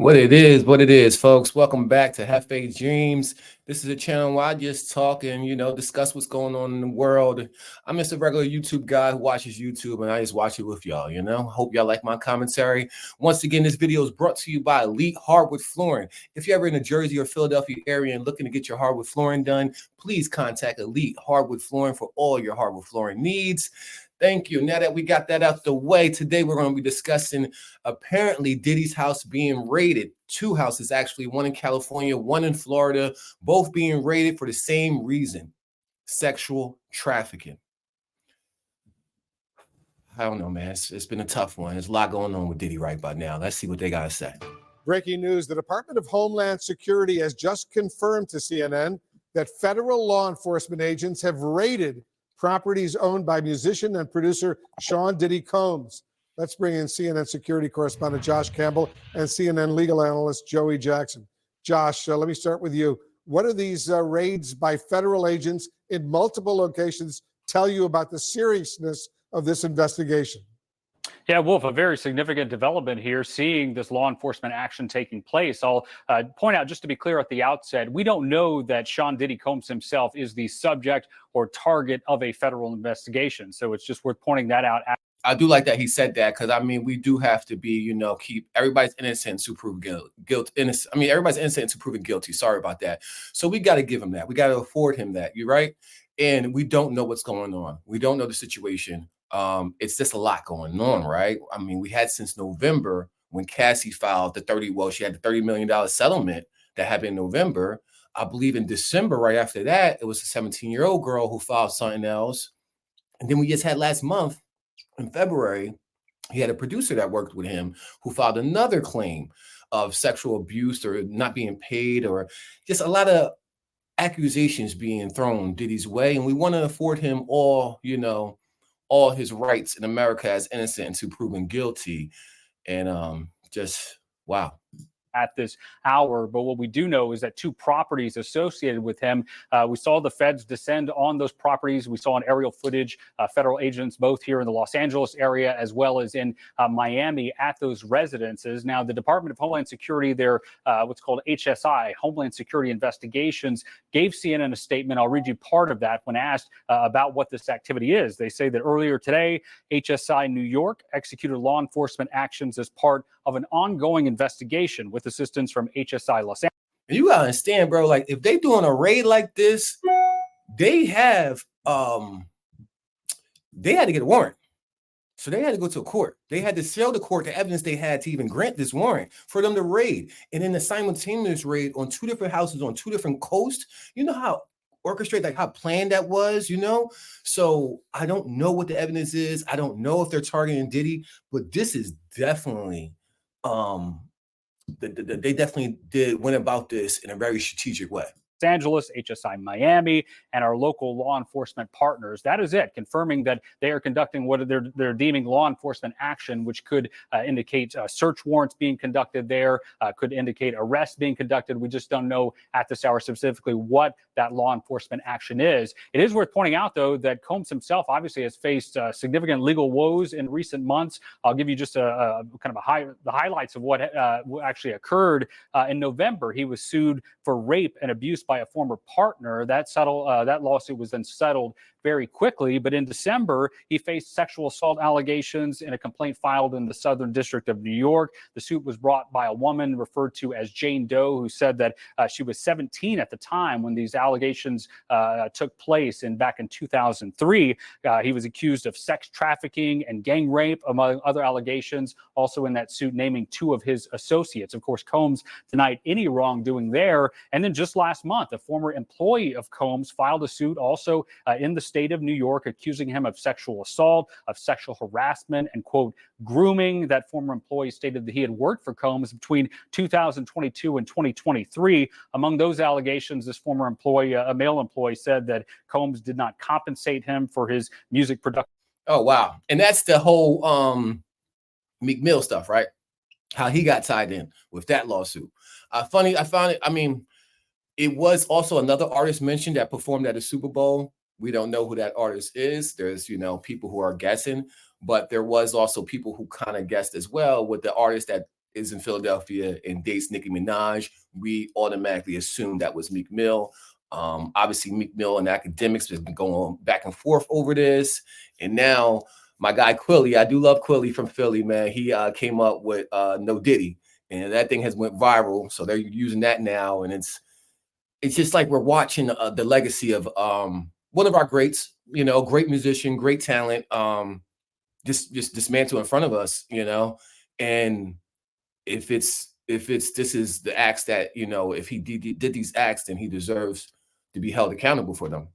What it is, folks. Welcome back to Jefe Dreams. This is a channel where I just talk and, discuss what's going on in the world. I'm just a regular YouTube guy who watches YouTube, and I just watch it with y'all. Hope y'all like my commentary. Once again, this video is brought to you by Elite Hardwood Flooring. If you're ever in the Jersey or Philadelphia area and looking to get your hardwood flooring done, please contact Elite Hardwood Flooring for all your hardwood flooring needs. Thank you. Now that we got that out the way, today we're going to be discussing apparently Diddy's house being raided. Two houses, actually, one in California, one in Florida, both being raided for the same reason: sexual trafficking. I don't know, man. It's been a tough one. There's a lot going on with Diddy right by now. Let's see what they got to say. Breaking news: the Department of Homeland Security has just confirmed to CNN that federal law enforcement agents have raided properties owned by musician and producer Sean Diddy Combs. Let's bring in CNN security correspondent Josh Campbell and CNN legal analyst Joey Jackson. Josh, let me start with you. What do these raids by federal agents in multiple locations tell you about the seriousness of this investigation? Yeah, Wolf, a very significant development here, seeing this law enforcement action taking place. I'll point out, just to be clear at the outset, we don't know that Sean Diddy Combs himself is the subject or target of a federal investigation. So it's just worth pointing that out. I do like that he said that, because we do have to be, keep everybody's innocent to prove guilt. Innocent. Everybody's innocent to proven guilty. Sorry about that. So we got to give him that. We got to afford him that. You're right. And we don't know what's going on. We don't know the situation. It's just a lot going on, right? We had since November when Cassie filed she had the $30 million settlement that happened in November. I believe in December, right after that, it was a 17-year-old girl who filed something else. And then we just had last month, in February, he had a producer that worked with him who filed another claim of sexual abuse or not being paid, or just a lot of accusations being thrown Diddy's way. And we want to afford him all his rights in America as innocent until proven guilty. And just wow. At this hour. But what we do know is that two properties associated with him, we saw the feds descend on those properties. We saw on aerial footage, federal agents both here in the Los Angeles area as well as in Miami at those residences. Now, the Department of Homeland Security, their what's called HSI, Homeland Security Investigations, gave CNN a statement. I'll read you part of that when asked about what this activity is. They say that earlier today, HSI New York executed law enforcement actions as part of an ongoing investigation with assistance from HSI Los Angeles. And you gotta understand, bro, like if they doing a raid like this, they had to get a warrant. So they had to go to a court. They had to show the court the evidence they had to even grant this warrant for them to raid. And then the simultaneous raid on two different houses on two different coasts. You know how orchestrated, like how planned that was, So I don't know what the evidence is. I don't know if they're targeting Diddy, but this is definitely they definitely went about this in a very strategic way. Angeles, HSI Miami, and our local law enforcement partners. That is it, confirming that they are conducting what they're deeming law enforcement action, which could indicate search warrants being conducted there, could indicate arrests being conducted. We just don't know at this hour specifically what that law enforcement action is. It is worth pointing out, though, that Combs himself obviously has faced significant legal woes in recent months. I'll give you just the highlights of what actually occurred in November. He was sued for rape and abuse by a former partner. That lawsuit was then settled very quickly. But in December, he faced sexual assault allegations in a complaint filed in the Southern District of New York. The suit was brought by a woman referred to as Jane Doe, who said that she was 17 at the time when these allegations took place. And back in 2003, he was accused of sex trafficking and gang rape, among other allegations. Also in that suit, naming two of his associates. Of course, Combs denied any wrongdoing there. And then just last month, a former employee of Combs filed a suit also in the state of New York, accusing him of sexual assault, of sexual harassment, and, quote, grooming. That former employee stated that he had worked for Combs between 2022 and 2023. Among those allegations, this former employee, a male employee, said that Combs did not compensate him for his music production. Oh, wow. And that's the whole Meek Mill stuff, right? How he got tied in with that lawsuit. I found it. It was also another artist mentioned that performed at a Super Bowl. We don't know who that artist is. There's, people who are guessing, but there was also people who kind of guessed as well with the artist that is in Philadelphia and dates Nicki Minaj, we automatically assume that was Meek Mill. Obviously, Meek Mill and academics has been going back and forth over this. And now my guy Quilly, I do love Quilly from Philly, man. He came up with No Diddy, and that thing has went viral. So they're using that now. And it's just like we're watching the legacy of one of our greats, you know, great musician, great talent, just dismantle in front of us, you know. And if this is the acts that, you know, if he did these acts, then he deserves to be held accountable for them.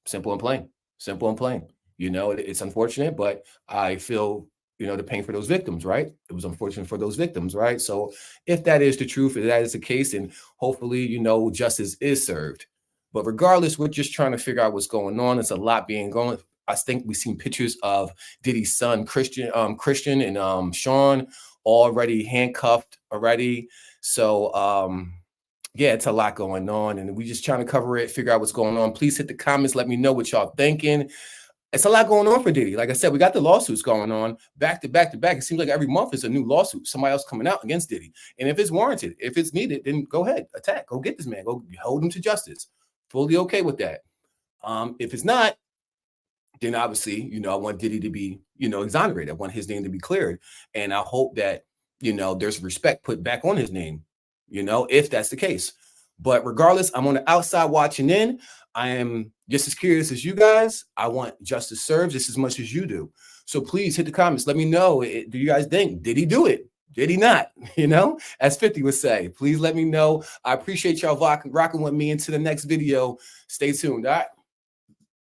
Simple and plain. Simple and plain. You know, it's unfortunate, but I feel, you know, the pain for those victims, right? It was unfortunate for those victims, right? So if that is the truth, if that is the case, then hopefully, you know, justice is served. But regardless, we're just trying to figure out what's going on. It's a lot being going. I think we've seen pictures of Diddy's son, Christian and Sean already handcuffed already. So yeah, it's a lot going on, and we just trying to cover it, figure out what's going on. Please hit the comments, let me know what y'all thinking. It's a lot going on for Diddy. Like I said, we got the lawsuits going on back to back to back. It seems like every month is a new lawsuit, somebody else coming out against Diddy. And if it's warranted, if it's needed, then go ahead, attack, go get this man, go hold him to justice. Fully okay with that. If it's not, then obviously, you know, I want Diddy to be, you know, exonerated. I want his name to be cleared. And I hope that, you know, there's respect put back on his name, you know, if that's the case. But regardless, I'm on the outside watching in. I am just as curious as you guys. I want justice served just as much as you do. So please hit the comments. Let me know. Do you guys think, did he do it? Did he not? You know, as 50 would say, please let me know. I appreciate y'all rocking with me into the next video. Stay tuned. All right.